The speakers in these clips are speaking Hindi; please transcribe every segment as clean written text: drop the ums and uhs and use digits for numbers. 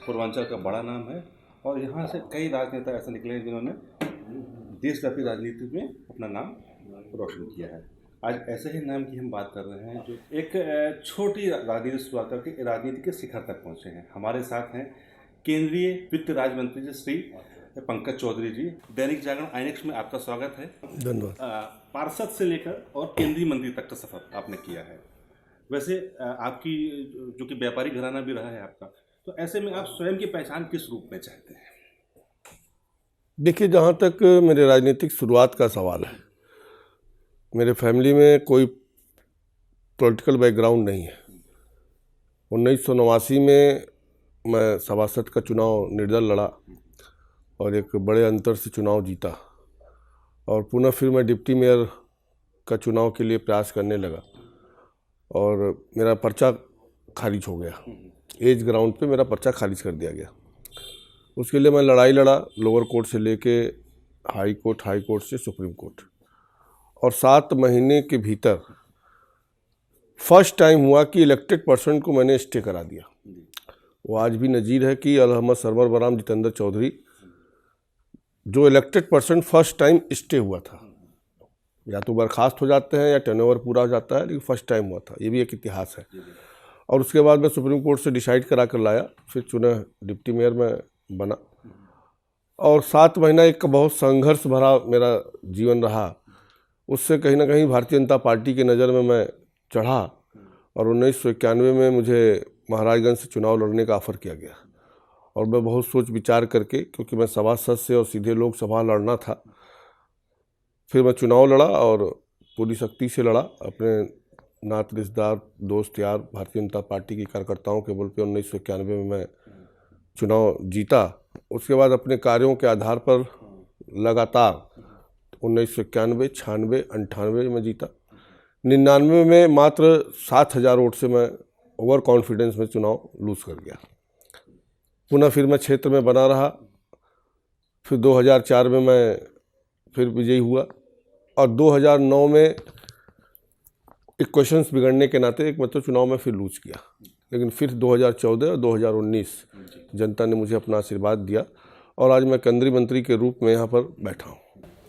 पूर्वांचल का बड़ा नाम है और यहाँ से कई राजनेता ऐसे निकले हैं जिन्होंने देशव्यापी राजनीति में अपना नाम रोशन किया है। आज ऐसे ही नाम की हम बात कर रहे हैं जो एक छोटी राजनीति शुरुआत करके राजनीति के शिखर तक पहुँचे हैं। हमारे साथ हैं केंद्रीय वित्त राज्य मंत्री जी श्री पंकज चौधरी जी। दैनिक जागरण आईएनएक्स में आपका स्वागत है। धन्यवाद। पार्षद से लेकर और केंद्रीय मंत्री तक का सफर आपने किया है। वैसे आपकी जो कि व्यापारी घराना भी रहा है आपका, तो ऐसे में आप स्वयं की पहचान किस रूप में चाहते हैं? देखिए, जहाँ तक मेरे राजनीतिक शुरुआत का सवाल है, मेरे फैमिली में कोई पॉलिटिकल बैकग्राउंड नहीं है। 1989 में मैं सभासद का चुनाव निर्दल लड़ा और एक बड़े अंतर से चुनाव जीता और पुनः फिर मैं डिप्टी मेयर का चुनाव के लिए प्रयास करने लगा और मेरा पर्चा खारिज हो गया। एज ग्राउंड पे मेरा पर्चा खारिज कर दिया गया। उसके लिए मैं लड़ाई लड़ा, लोअर कोर्ट से लेके हाई कोर्ट से सुप्रीम कोर्ट, और 7 महीने के भीतर फर्स्ट टाइम हुआ कि इलेक्टेड पर्सन को मैंने स्टे करा दिया। वो आज भी नज़ीर है कि अलहमद सरवर बराम जितेंद्र चौधरी, जो elected person first time stay हुआ था, या तो बर्खास्त हो जाते हैं या टर्नओवर पूरा हो जाता है, लेकिन फर्स्ट टाइम हुआ था। ये भी एक इतिहास है। और उसके बाद मैं सुप्रीम कोर्ट से डिसाइड करा कर लाया, फिर चुना डिप्टी मेयर में बना और 7 महीना एक बहुत संघर्ष भरा मेरा जीवन रहा। उससे कहीं ना कहीं भारतीय जनता पार्टी की नज़र में मैं चढ़ा और 1991 में मुझे महाराजगंज से चुनाव लड़ने का ऑफ़र किया गया और मैं बहुत सोच विचार करके, क्योंकि मैं सभासद से और सीधे लोकसभा लड़ना था, फिर मैं चुनाव लड़ा और पूरी शक्ति से लड़ा। अपने नात रिश्तेदार, दोस्त यार, भारतीय जनता पार्टी के कार्यकर्ताओं के बल पे 1991 में मैं चुनाव जीता। उसके बाद अपने कार्यों के आधार पर लगातार 1991, 96, 98 में जीता। 99 में मात्र 7,000 वोट से मैं ओवर कॉन्फिडेंस में चुनाव लूज़ कर गया। पुनः फिर मैं क्षेत्र में बना रहा। फिर 2004 में मैं फिर विजयी हुआ और 2009 में इक्वेशंस बिगड़ने के नाते एक मतलब चुनाव में फिर लूज किया। लेकिन फिर 2014 और 2019 जनता ने मुझे अपना आशीर्वाद दिया और आज मैं केंद्रीय मंत्री के रूप में यहाँ पर बैठा हूँ।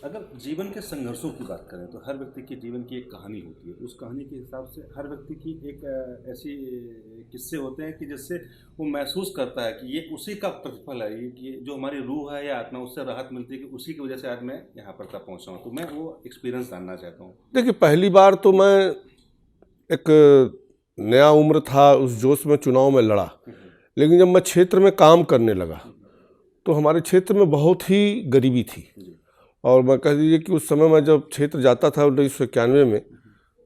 अगर जीवन के संघर्षों की बात करें तो हर व्यक्ति के जीवन की एक कहानी होती है। उस कहानी के हिसाब से हर व्यक्ति की एक ऐसी किस्से होते हैं कि जिससे वो महसूस करता है कि ये उसी का प्रतिफल है, ये कि जो हमारी रूह है या आत्मा, उससे राहत मिलती है कि उसी की वजह से आज मैं यहाँ पर तक पहुँचा हूँ। तो मैं वो एक्सपीरियंस जानना चाहता हूँ। देखिए, पहली बार तो मैं एक नया उम्र था, उस जोश में चुनाव में लड़ा। लेकिन जब मैं क्षेत्र में काम करने लगा तो हमारे क्षेत्र में बहुत ही गरीबी थी और मैं कह दीजिए कि उस समय मैं जब क्षेत्र जाता था 1991 में,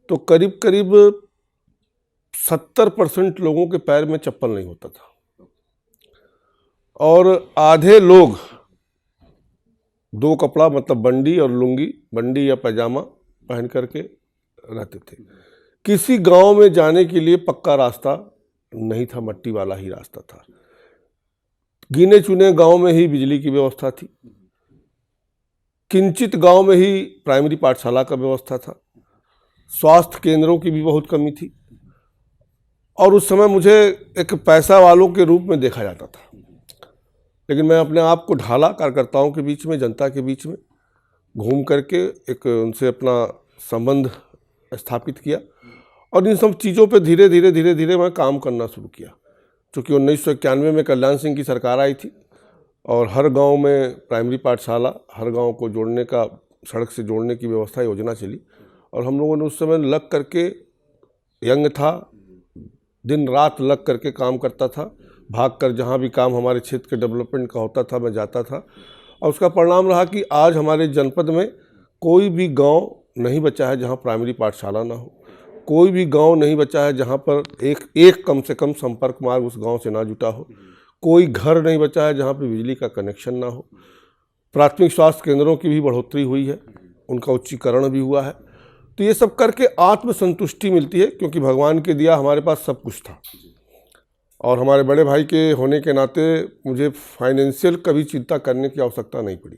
तो करीब करीब 70% लोगों के पैर में चप्पल नहीं होता था और आधे लोग 2 कपड़ा मतलब बंडी और लुंगी, बंडी या पैजामा पहन करके रहते थे। किसी गांव में जाने के लिए पक्का रास्ता नहीं था, मट्टी वाला ही रास्ता था। गिने चुने गांव में ही बिजली की व्यवस्था थी। किंचित गांव में ही प्राइमरी पाठशाला का व्यवस्था था। स्वास्थ्य केंद्रों की भी बहुत कमी थी और उस समय मुझे एक पैसा वालों के रूप में देखा जाता था। लेकिन मैं अपने आप को ढाला, कार्यकर्ताओं के बीच में, जनता के बीच में घूम करके एक उनसे अपना संबंध स्थापित किया और इन सब चीज़ों पे धीरे धीरे मैं काम करना शुरू किया। चूँकि 1991 में कल्याण सिंह की सरकार आई थी और हर गांव में प्राइमरी पाठशाला, हर गांव को जोड़ने का, सड़क से जोड़ने की व्यवस्था, योजना चली और हम लोगों ने उस समय लग करके, यंग था, दिन रात लग करके काम करता था। भाग कर जहाँ भी काम हमारे क्षेत्र के डेवलपमेंट का होता था मैं जाता था और उसका परिणाम रहा कि आज हमारे जनपद में कोई भी गांव नहीं बचा है जहाँ प्राइमरी पाठशाला ना हो। कोई भी गांव नहीं बचा है जहाँ पर एक कम से कम संपर्क मार्ग उस गांव से ना जुटा हो। कोई घर नहीं बचा है जहाँ पे बिजली का कनेक्शन ना हो। प्राथमिक स्वास्थ्य केंद्रों की भी बढ़ोतरी हुई है, उनका उच्चीकरण भी हुआ है। तो ये सब करके आत्मसंतुष्टि मिलती है, क्योंकि भगवान के दिया हमारे पास सब कुछ था और हमारे बड़े भाई के होने के नाते मुझे फाइनेंशियल कभी चिंता करने की आवश्यकता नहीं पड़ी।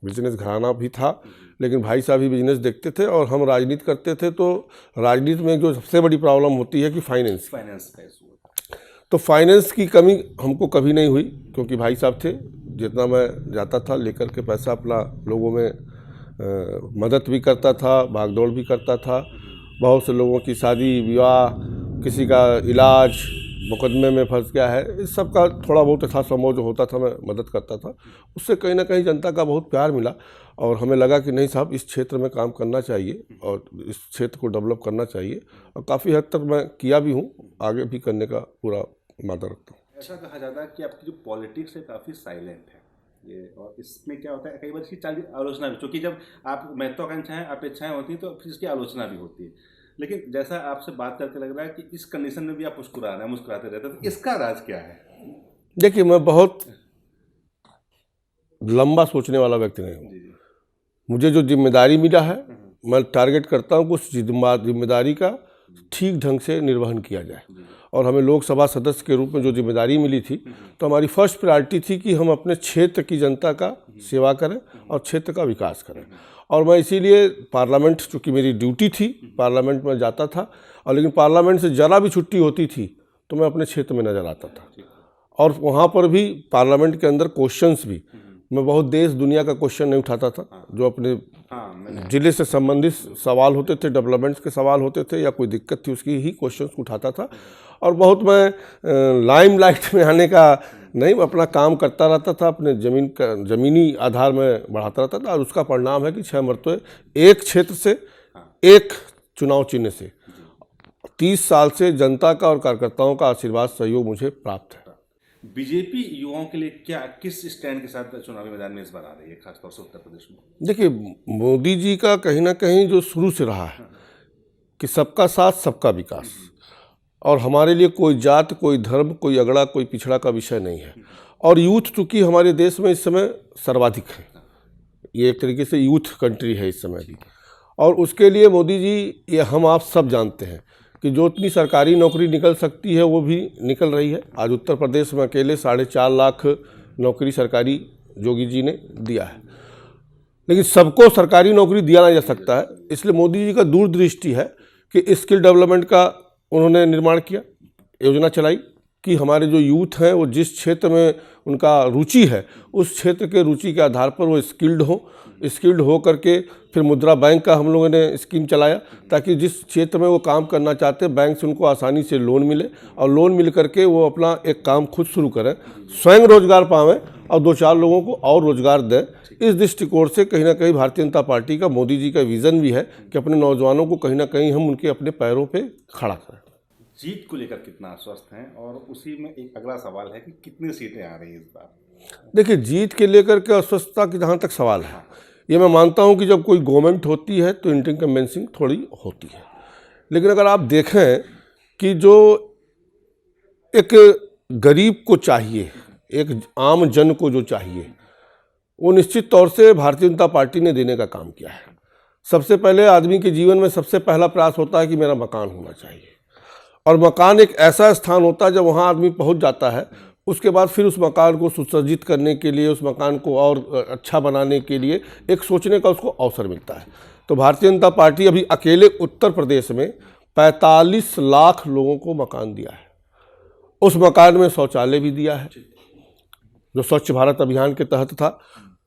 बिजनेस घराना भी था, लेकिन भाई साहब भी बिजनेस देखते थे और हम राजनीति करते थे। तो राजनीति में जो सबसे बड़ी प्रॉब्लम होती है कि फाइनेंस। तो फाइनेंस की कमी हमको कभी नहीं हुई, क्योंकि भाई साहब थे, जितना मैं जाता था लेकर के पैसा अपना लोगों में मदद भी करता था, भागदौड़ भी करता था। बहुत से लोगों की शादी विवाह, किसी का इलाज, मुकदमे में फंस गया है, इस सब का थोड़ा बहुत यथासंभव जो होता था मैं मदद करता था। उससे कहीं ना कहीं जनता का बहुत प्यार मिला और हमें लगा कि नहीं साहब, इस क्षेत्र में काम करना चाहिए और इस क्षेत्र को डेवलप करना चाहिए, और काफ़ी हद तक मैं किया भी हूँ, आगे भी करने का पूरा मादा रखता हूँ। ऐसा कहा जाता है कि आपकी जो पॉलिटिक्स है काफ़ी साइलेंट है ये, और इसमें क्या होता है कई बार इसकी आलोचना भी, क्योंकि जब आप महत्वाकांक्षाएं अपेक्षाएं होती हैं तो फिर इसकी आलोचना भी होती है। लेकिन जैसा आपसे बात करके लग रहा है कि इस कंडीशन में भी आप मुस्कुराते रहते हैं, तो इसका राज क्या है? देखिए, मैं बहुत लंबा सोचने वाला व्यक्ति नहीं हूँ। मुझे जो जिम्मेदारी मिला है, मैं टारगेट करता हूँ कि उस जिम्मेदारी का ठीक ढंग से निर्वहन किया जाए। और हमें लोकसभा सदस्य के रूप में जो जिम्मेदारी मिली थी, तो हमारी फर्स्ट प्रायोरिटी थी कि हम अपने क्षेत्र की जनता का सेवा करें और क्षेत्र का विकास करें। और मैं इसीलिए पार्लियामेंट, चूँकि मेरी ड्यूटी थी, पार्लियामेंट में जाता था, और लेकिन पार्लियामेंट से ज़रा भी छुट्टी होती थी तो मैं अपने क्षेत्र में नज़र आता था। और वहाँ पर भी पार्लियामेंट के अंदर क्वेश्चंस भी, मैं बहुत देश दुनिया का क्वेश्चन नहीं उठाता था। जो अपने जिले से संबंधित सवाल होते थे, डेवलपमेंट्स के सवाल होते थे या कोई दिक्कत थी, उसकी ही क्वेश्चंस उठाता था। और बहुत मैं लाइमलाइट में आने का नहीं, अपना काम करता रहता था, अपने ज़मीनी आधार में बढ़ाता रहता था। और उसका परिणाम है कि 6 मरतबे एक क्षेत्र से एक चुनाव चिन्ह से 30 साल से जनता का और कार्यकर्ताओं का आशीर्वाद सहयोग मुझे प्राप्त है। बीजेपी युवाओं के लिए किस स्टैंड के साथ चुनावी मैदान में इस बार आ रही है, खासतौर से उत्तर प्रदेश में? देखिए, मोदी जी का कहीं ना कहीं जो शुरू से रहा है कि सबका साथ सबका विकास, और हमारे लिए कोई जात, कोई धर्म, कोई अगड़ा, कोई पिछड़ा का विषय नहीं है। और यूथ चूँकि हमारे देश में इस समय सर्वाधिक है, ये एक तरीके से यूथ कंट्री है इस समय भी, और उसके लिए मोदी जी, ये हम आप सब जानते हैं कि जो इतनी सरकारी नौकरी निकल सकती है वो भी निकल रही है। आज उत्तर प्रदेश में अकेले 4.5 लाख नौकरी सरकारी योगी जी ने दिया है, लेकिन सबको सरकारी नौकरी दिया नहीं जा सकता है। इसलिए मोदी जी का दूरदृष्टि है कि स्किल डेवलपमेंट का उन्होंने निर्माण किया, योजना चलाई कि हमारे जो यूथ हैं वो जिस क्षेत्र में उनका रुचि है, उस क्षेत्र के रुचि के आधार पर वो स्किल्ड हो करके फिर मुद्रा बैंक का हम लोगों ने स्कीम चलाया, ताकि जिस क्षेत्र में वो काम करना चाहते हैं बैंक से उनको आसानी से लोन मिले, और लोन मिल करके वो अपना एक काम खुद शुरू करें, स्वयं रोजगार पावें और 2-4 लोगों को और रोजगार दें। इस दृष्टिकोण से कहीं ना कहीं भारतीय जनता पार्टी का, मोदी जी का विज़न भी है कि अपने नौजवानों को कहीं ना कहीं हम उनके अपने पैरों पर खड़ा करें। जीत को लेकर कितना आश्वस्त हैं, और उसी में एक अगला सवाल है कि कितनी सीटें आ रही हैं इस बार? देखिए, जीत के लेकर के अस्वस्थता की जहाँ तक सवाल है, ये मैं मानता हूँ कि जब कोई गवर्नमेंट होती है तो इंकम्बेंसिंग थोड़ी होती है। लेकिन अगर आप देखें कि जो एक गरीब को चाहिए, एक आम जन को जो चाहिए, वो निश्चित तौर से भारतीय जनता पार्टी ने देने का काम किया है। सबसे पहले आदमी के जीवन में सबसे पहला प्रयास होता है कि मेरा मकान होना चाहिए, और मकान एक ऐसा स्थान होता है जब वहाँ आदमी पहुँच जाता है, उसके बाद फिर उस मकान को सुसज्जित करने के लिए, उस मकान को और अच्छा बनाने के लिए एक सोचने का उसको अवसर मिलता है। तो भारतीय जनता पार्टी अभी अकेले उत्तर प्रदेश में 45 लाख लोगों को मकान दिया है। उस मकान में शौचालय भी दिया है जो स्वच्छ भारत अभियान के तहत था।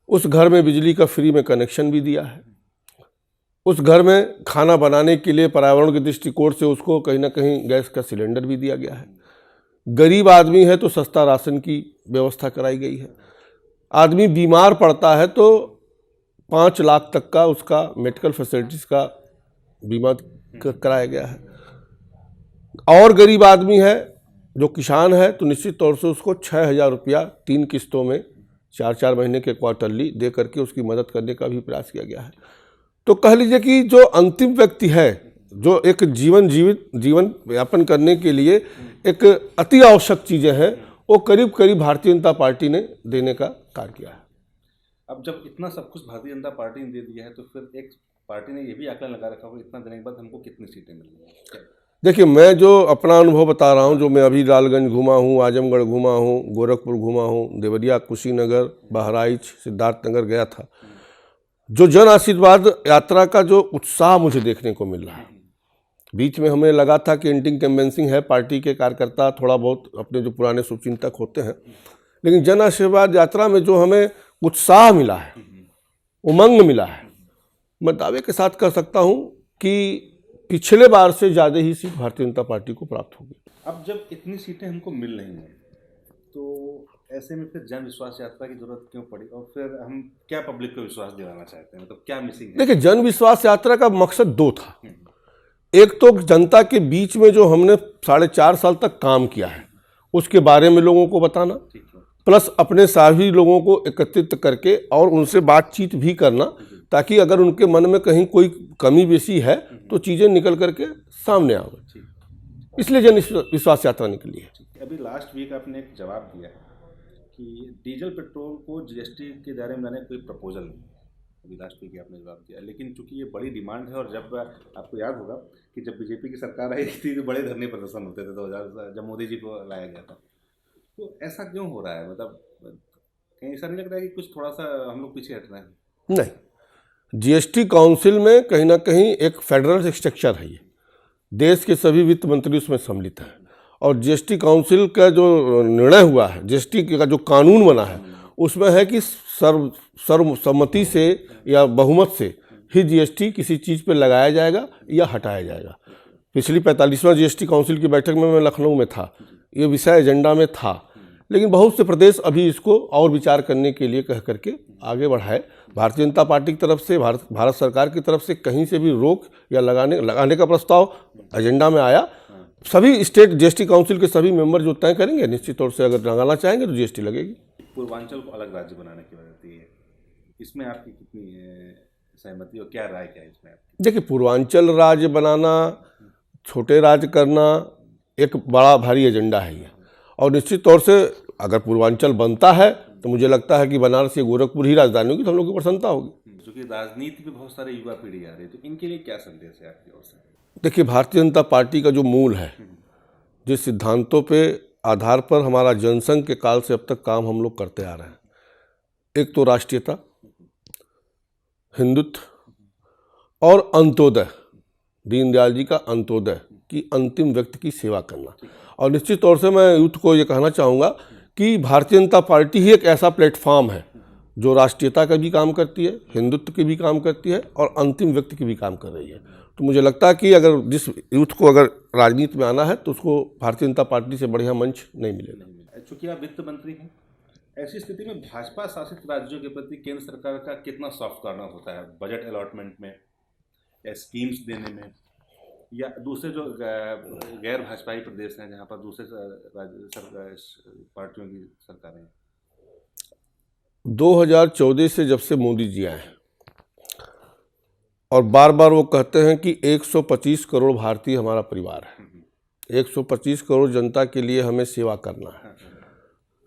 उस घर में बिजली का फ्री में कनेक्शन भी दिया है। उस घर में खाना बनाने के लिए पर्यावरण के दृष्टिकोण से उसको कहीं ना कहीं गैस का सिलेंडर भी दिया गया है। गरीब आदमी है तो सस्ता राशन की व्यवस्था कराई गई है। आदमी बीमार पड़ता है तो 5 लाख तक का उसका मेडिकल फैसिलिटीज़ का बीमा कराया गया है। और गरीब आदमी है जो किसान है तो निश्चित तौर से उसको 6,000 रुपया 3 किस्तों में 4-4 महीने के क्वार्टरली दे करके उसकी मदद करने का भी प्रयास किया गया है। तो कह लीजिए कि जो अंतिम व्यक्ति है, जो एक जीवन यापन करने के लिए एक अति आवश्यक चीज़ें हैं, वो करीब करीब भारतीय जनता पार्टी ने देने का कार्य किया है। अब जब इतना सब कुछ भारतीय जनता पार्टी ने दे दिया है तो फिर एक पार्टी ने ये भी आकलन लगा रखा होगा इतना देने के बाद हमको कितनी सीटें मिलेंगी? देखिए, मैं जो अपना अनुभव बता रहा हूँ, जो मैं अभी लालगंज घूमा हूँ, आजमगढ़ घूमा हूँ, गोरखपुर घूमा हूँ, देवरिया, कुशीनगर, बहराइच, सिद्धार्थनगर गया था, जो जन आशीर्वाद यात्रा का जो उत्साह मुझे देखने को मिल रहा है बीच में हमें लगा था कि एंटी इंकम्बेंसिंग है, पार्टी के कार्यकर्ता थोड़ा बहुत अपने जो पुराने शुभचिंतक होते हैं, लेकिन जन आशीर्वाद यात्रा में जो हमें उत्साह मिला है, उमंग मिला है, मैं दावे के साथ कह सकता हूं कि पिछले बार से ज़्यादा ही सीट भारतीय जनता पार्टी को प्राप्त होगी। अब जब इतनी सीटें हमको मिल रही हैं तो ऐसे में फिर जन विश्वास यात्रा की जरूरत क्यों पड़ी, और फिर हम क्या पब्लिक को विश्वास दिलाना चाहते हैं, मतलब क्या मिसिंग है? देखिए, जन विश्वास यात्रा का मकसद दो था। एक तो जनता के बीच में जो हमने 4.5 साल तक काम किया है उसके बारे में लोगों को बताना, प्लस अपने सभी लोगों को एकत्रित करके और उनसे बातचीत भी करना, ताकि अगर उनके मन में कहीं कोई कमी बेसी है तो चीज़ें निकल करके सामने आवे। इसलिए जन विश्वास यात्रा निकली है। अभी लास्ट वीक आपने एक जवाब दिया है कि डीजल पेट्रोल को जीएसटी के दायरे में लाने कोई प्रपोजल नहीं। अभी लास्ट वीक आपने जवाब दिया, लेकिन चूंकि ये बड़ी डिमांड है और जब आपको याद होगा कि जब बीजेपी की सरकार आई थी तो बड़े धरने प्रदर्शन होते थे 2000 जब मोदी जी को लाया गया था, तो ऐसा क्यों हो रहा है? मतलब कहीं ऐसा नहीं लग रहा है कि कुछ थोड़ा सा हम लोग पीछे हट रहे हैं? नहीं, जीएसटी काउंसिल में कहीं ना कहीं एक फेडरल स्ट्रक्चर है, ये देश के सभी वित्त मंत्री उसमें सम्मिलित हैं, और जीएसटी काउंसिल का जो निर्णय हुआ है, जीएसटी का जो कानून बना है, उसमें है कि सर्वसम्मति से या बहुमत से ही जीएसटी किसी चीज़ पे लगाया जाएगा या हटाया जाएगा। पिछली 45वां जीएसटी काउंसिल की बैठक में मैं लखनऊ में था, ये विषय एजेंडा में था, लेकिन बहुत से प्रदेश अभी इसको और विचार करने के लिए कह करके आगे बढ़ाए। भारतीय जनता पार्टी की तरफ से, भारत सरकार की तरफ से कहीं से भी रोक या लगाने का प्रस्ताव एजेंडा में आया। सभी स्टेट जीएसटी काउंसिल के सभी मेंबर जो तय करेंगे, निश्चित तौर से अगर लगाना चाहेंगे तो जीएसटी लगेगी। पूर्वांचल को अलग राज्य बनाने की वजह है, इसमें आपकी कितनी सहमति और क्या राय क्या है इसमें आपकी? देखिए, पूर्वांचल राज्य बनाना, छोटे राज्य करना एक बड़ा भारी एजेंडा है ये, और निश्चित तौर से अगर पूर्वांचल बनता है तो मुझे लगता है कि बनारस या गोरखपुर ही राजधानी होगी तो हम लोग की प्रसन्नता होगी। क्योंकि राजनीति में बहुत सारे युवा पीढ़ी आ रही है, तो इनके लिए क्या संदेश है आपकी ओर से? देखिए, भारतीय जनता पार्टी का जो मूल है, जिस सिद्धांतों पे आधार पर हमारा जनसंघ के काल से अब तक काम हम लोग करते आ रहे हैं, एक तो राष्ट्रीयता, हिंदुत्व और अंत्योदय, दीनदयाल जी का अंत्योदय की अंतिम व्यक्ति की सेवा करना। और निश्चित तौर से मैं यूथ को ये कहना चाहूँगा कि भारतीय जनता पार्टी ही एक ऐसा प्लेटफॉर्म है जो राष्ट्रीयता का भी काम करती है, हिंदुत्व की भी काम करती है और अंतिम व्यक्ति की भी काम कर रही है। तो मुझे लगता है कि अगर जिस यूथ को अगर राजनीति में आना है तो उसको भारतीय जनता पार्टी से बढ़िया मंच नहीं मिलेगा। चूँकि आप वित्त मंत्री हैं, ऐसी स्थिति में भाजपा शासित राज्यों के प्रति केंद्र सरकार का कितना सॉफ्ट कॉर्नर होता है बजट अलॉटमेंट में या स्कीम्स देने में, या दूसरे जो गैर भाजपाई प्रदेश हैं जहाँ पर दूसरे पार्टियों की सरकारें हैं? 2014 से जब से मोदी जी आए और बार बार वो कहते हैं कि 125 करोड़ भारतीय हमारा परिवार है, 125 करोड़ जनता के लिए हमें सेवा करना है,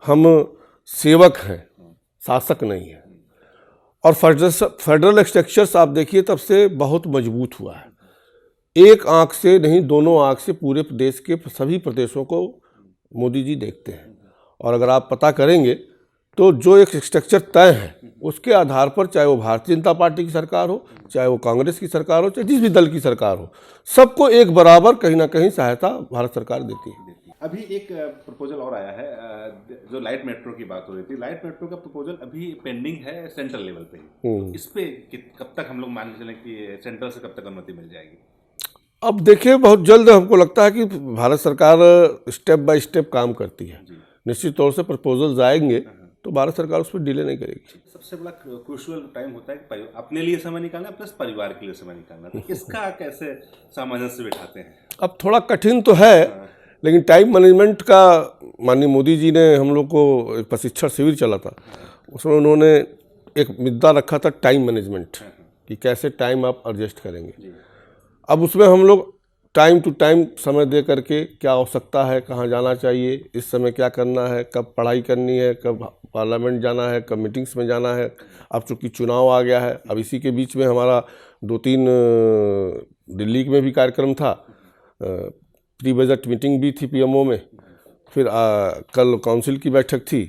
हम सेवक हैं, शासक नहीं है। और फेडरल स्ट्रक्चर्स आप देखिए तब से बहुत मजबूत हुआ है, एक आंख से नहीं दोनों आंख से पूरे प्रदेश के सभी प्रदेशों को मोदी जी देखते हैं। और अगर आप पता करेंगे तो जो एक स्ट्रक्चर तय है उसके आधार पर, चाहे वो भारतीय जनता पार्टी की सरकार हो, चाहे वो कांग्रेस की सरकार हो, चाहे जिस भी दल की सरकार हो, सबको एक बराबर कहीं ना कहीं सहायता भारत सरकार देती है। अभी एक प्रपोजल और आया है, जो लाइट मेट्रो की बात हो रही थी, लाइट मेट्रो का प्रपोजल अभी पेंडिंग है सेंट्रल लेवल पे ही। इस पे कब तक हम लोग मान के चलें कि सेंट्रल से कब तक अनुमति मिल जाएगी? अब देखिए, बहुत जल्द हमको लगता है कि भारत सरकार स्टेप बाय स्टेप काम करती है। निश्चित तौर से प्रपोजल्स आएंगे तो भारत सरकार उस पर डिले नहीं करेगी। सबसे बड़ा क्रूशियल टाइम होता है कि अपने लिए समय निकालना प्लस परिवार के लिए समय निकालना, तो इसका कैसे सामंजस्य बिठाते हैं? अब थोड़ा कठिन तो है, लेकिन टाइम मैनेजमेंट का माननीय मोदी जी ने हम लोग को एक प्रशिक्षण शिविर चला था, उसमें उन्होंने एक मुद्दा रखा था टाइम मैनेजमेंट, कि कैसे टाइम आप एडजस्ट करेंगे। अब उसमें हम लोग टाइम टू टाइम समय दे करके क्या आवश्यकता है, कहाँ जाना चाहिए, इस समय क्या करना है, कब पढ़ाई करनी है, कब पार्लियामेंट जाना है, कब मीटिंग्स में जाना है। अब चूँकि चुनाव आ गया है, अब इसी के बीच में हमारा 2-3 दिल्ली में भी कार्यक्रम था, प्री बजट मीटिंग भी थी पीएमओ में, फिर कल काउंसिल की बैठक थी,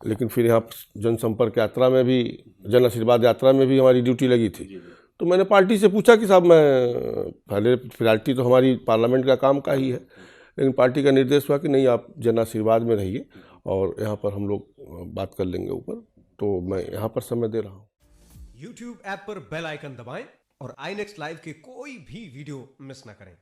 लेकिन फिर यहाँ जनसंपर्क यात्रा में भी, जन आशीर्वाद यात्रा में भी हमारी ड्यूटी लगी थी। तो मैंने पार्टी से पूछा कि साहब मैं पहले प्रायोरिटी तो हमारी पार्लियामेंट का काम का ही है, लेकिन पार्टी का निर्देश हुआ कि नहीं आप जन आशीर्वाद में रहिए और यहाँ पर हम लोग बात कर लेंगे ऊपर, तो मैं यहाँ पर समय दे रहा हूँ। YouTube ऐप पर बेल आइकन दबाएं और iNext लाइव के कोई भी वीडियो मिस ना करें।